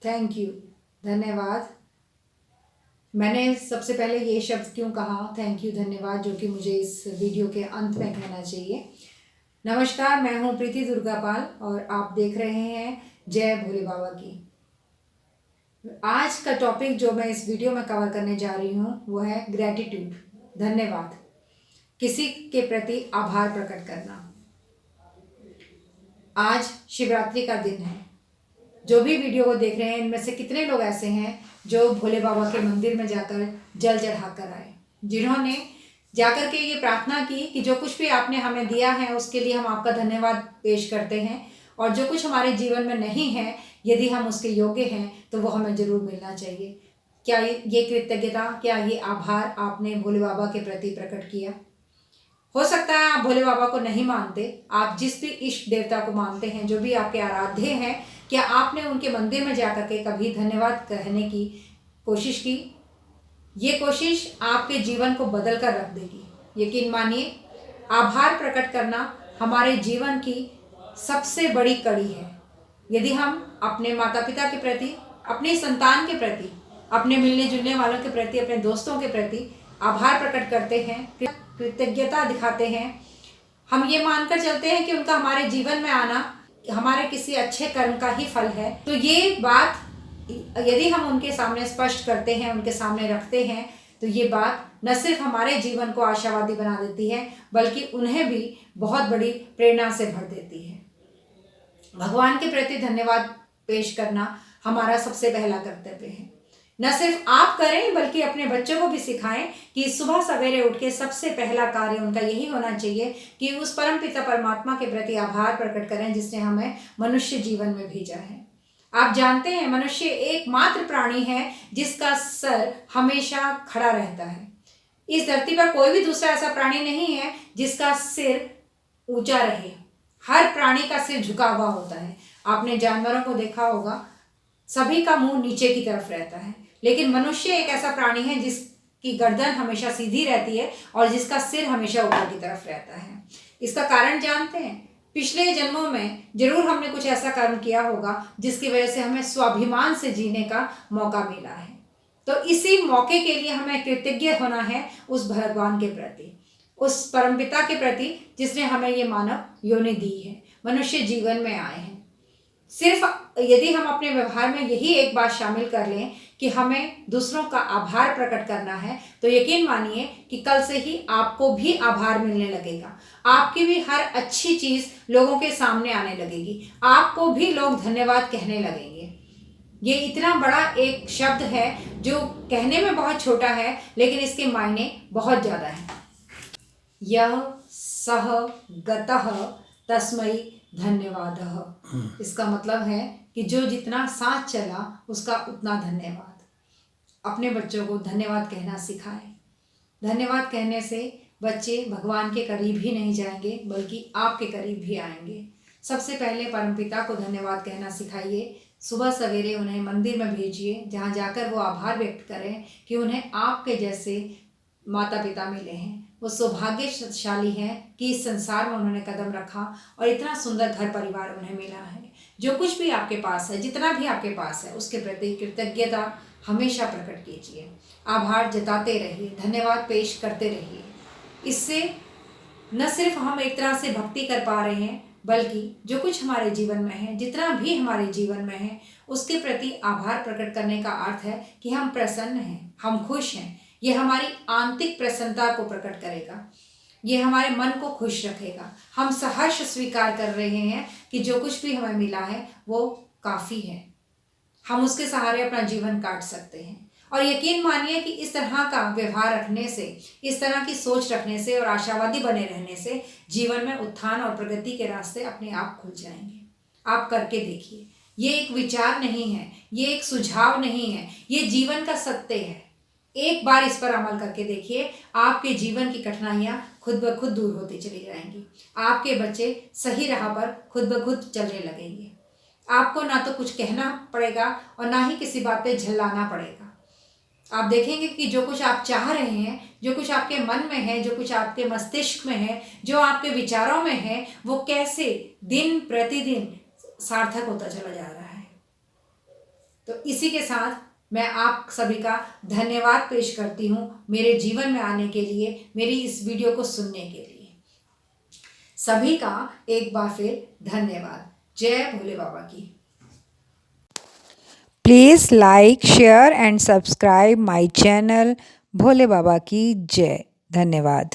Thank you, धन्यवाद। मैंने सबसे पहले ये शब्द क्यों कहा थैंक यू धन्यवाद, जो कि मुझे इस वीडियो के अंत में कहना चाहिए। नमस्कार, मैं हूँ प्रीति दुर्गापाल और आप देख रहे हैं जय भोले बाबा की। आज का टॉपिक जो मैं इस वीडियो में कवर करने जा रही हूँ वो है ग्रैटिट्यूड, धन्यवाद, किसी के प्रति आभार प्रकट करना। आज शिवरात्रि का दिन है। जो भी वीडियो को देख रहे हैं इनमें से कितने लोग ऐसे हैं जो भोले बाबा के मंदिर में जाकर जल चढ़ा कर आए, जिन्होंने जाकर के ये प्रार्थना की कि जो कुछ भी आपने हमें दिया है उसके लिए हम आपका धन्यवाद पेश करते हैं, और जो कुछ हमारे जीवन में नहीं है यदि हम उसके योग्य हैं तो वो हमें ज़रूर मिलना चाहिए। क्या ये कृतज्ञता, क्या ये आभार आपने भोले बाबा के प्रति प्रकट किया? हो सकता है आप भोले बाबा को नहीं मानते, आप जिस भी इष्ट देवता को मानते हैं, जो भी आपके आराध्य हैं, क्या आपने उनके मंदिर में जाकर के कभी धन्यवाद कहने की कोशिश की? ये कोशिश आपके जीवन को बदल कर रख देगी। यकीन मानिए, आभार प्रकट करना हमारे जीवन की सबसे बड़ी कड़ी है। यदि हम अपने माता पिता के प्रति, अपने संतान के प्रति, अपने मिलने जुलने वालों के प्रति, अपने दोस्तों के प्रति आभार प्रकट करते हैं, कृतज्ञता दिखाते हैं, हम ये मानकर चलते हैं कि उनका हमारे जीवन में आना हमारे किसी अच्छे कर्म का ही फल है, तो ये बात यदि हम उनके सामने स्पष्ट करते हैं, उनके सामने रखते हैं, तो ये बात न सिर्फ हमारे जीवन को आशावादी बना देती है बल्कि उन्हें भी बहुत बड़ी प्रेरणा से भर देती है। भगवान के प्रति धन्यवाद पेश करना हमारा सबसे पहला कर्तव्य है। न सिर्फ आप करें बल्कि अपने बच्चों को भी सिखाएं कि सुबह सवेरे उठ के सबसे पहला कार्य उनका यही होना चाहिए कि उस परम पिता परमात्मा के प्रति आभार प्रकट करें जिसने हमें मनुष्य जीवन में भेजा है। आप जानते हैं, मनुष्य एकमात्र प्राणी है जिसका सर हमेशा खड़ा रहता है। इस धरती पर कोई भी दूसरा ऐसा प्राणी नहीं है जिसका सिर ऊंचा रहे। हर प्राणी का सिर झुका हुआ होता है। आपने जानवरों को देखा होगा, सभी का मुंह नीचे की तरफ रहता है, लेकिन मनुष्य एक ऐसा प्राणी है जिसकी गर्दन हमेशा सीधी रहती है और जिसका सिर हमेशा ऊपर की तरफ रहता है। इसका कारण जानते हैं? पिछले जन्मों में जरूर हमने कुछ ऐसा कर्म किया होगा जिसकी वजह से हमें स्वाभिमान से जीने का मौका मिला है। तो इसी मौके के लिए हमें कृतज्ञ होना है उस भगवान के प्रति, उस परमपिता के प्रति जिसने हमें ये मानव योनि दी है, मनुष्य जीवन में आए हैं। सिर्फ यदि हम अपने व्यवहार में यही एक बात शामिल कर लें कि हमें दूसरों का आभार प्रकट करना है, तो यकीन मानिए कि कल से ही आपको भी आभार मिलने लगेगा। आपकी भी हर अच्छी चीज़ लोगों के सामने आने लगेगी, आपको भी लोग धन्यवाद कहने लगेंगे। ये इतना बड़ा एक शब्द है जो कहने में बहुत छोटा है, लेकिन इसके मायने बहुत ज़्यादा हैं। यह सह गतः तस्मै धन्यवाद। इसका मतलब है कि जो जितना साथ चला उसका उतना धन्यवाद। अपने बच्चों को धन्यवाद कहना सिखाएं। धन्यवाद कहने से बच्चे भगवान के करीब ही नहीं जाएंगे बल्कि आपके करीब भी आएंगे। सबसे पहले परमपिता को धन्यवाद कहना सिखाइए। सुबह सवेरे उन्हें मंदिर में भेजिए, जहाँ जाकर वो आभार व्यक्त करें कि उन्हें आपके जैसे माता पिता मिले हैं। वो सौभाग्यशाली हैं कि इस संसार में उन्होंने कदम रखा और इतना सुंदर घर परिवार उन्हें मिला है। जो कुछ भी आपके पास है, जितना भी आपके पास है, उसके प्रति कृतज्ञता हमेशा प्रकट कीजिए। आभार जताते रहिए, धन्यवाद पेश करते रहिए। इससे न सिर्फ हम एक तरह से भक्ति कर पा रहे हैं बल्कि जो कुछ हमारे जीवन में है, जितना भी हमारे जीवन में है, उसके प्रति आभार प्रकट करने का अर्थ है कि हम प्रसन्न हैं, हम खुश हैं। ये हमारी आंतरिक प्रसन्नता को प्रकट करेगा, ये हमारे मन को खुश रखेगा। हम सहर्ष स्वीकार कर रहे हैं कि जो कुछ भी हमें मिला है वो काफ़ी है, हम उसके सहारे अपना जीवन काट सकते हैं। और यकीन मानिए कि इस तरह का व्यवहार रखने से, इस तरह की सोच रखने से और आशावादी बने रहने से जीवन में उत्थान और प्रगति के रास्ते अपने आप खुल जाएंगे। आप करके देखिए। ये एक विचार नहीं है, ये एक सुझाव नहीं है, ये जीवन का सत्य है। एक बार इस पर अमल करके देखिए, आपके जीवन की कठिनाइयाँ खुद ब खुद दूर होती चली जाएंगी। आपके बच्चे सही राह पर खुद ब खुद चलने लगेंगे। आपको ना तो कुछ कहना पड़ेगा और ना ही किसी बात पे झल्लाना पड़ेगा। आप देखेंगे कि जो कुछ आप चाह रहे हैं, जो कुछ आपके मन में है, जो कुछ आपके मस्तिष्क में है, जो आपके विचारों में है, वो कैसे दिन प्रतिदिन सार्थक होता चला जा रहा है। तो इसी के साथ मैं आप सभी का धन्यवाद पेश करती हूँ मेरे जीवन में आने के लिए, मेरी इस वीडियो को सुनने के लिए। सभी का एक बार फिर धन्यवाद। जय भोले बाबा की। Please like, share and subscribe my channel. Bhole Baba की जय। धन्यवाद।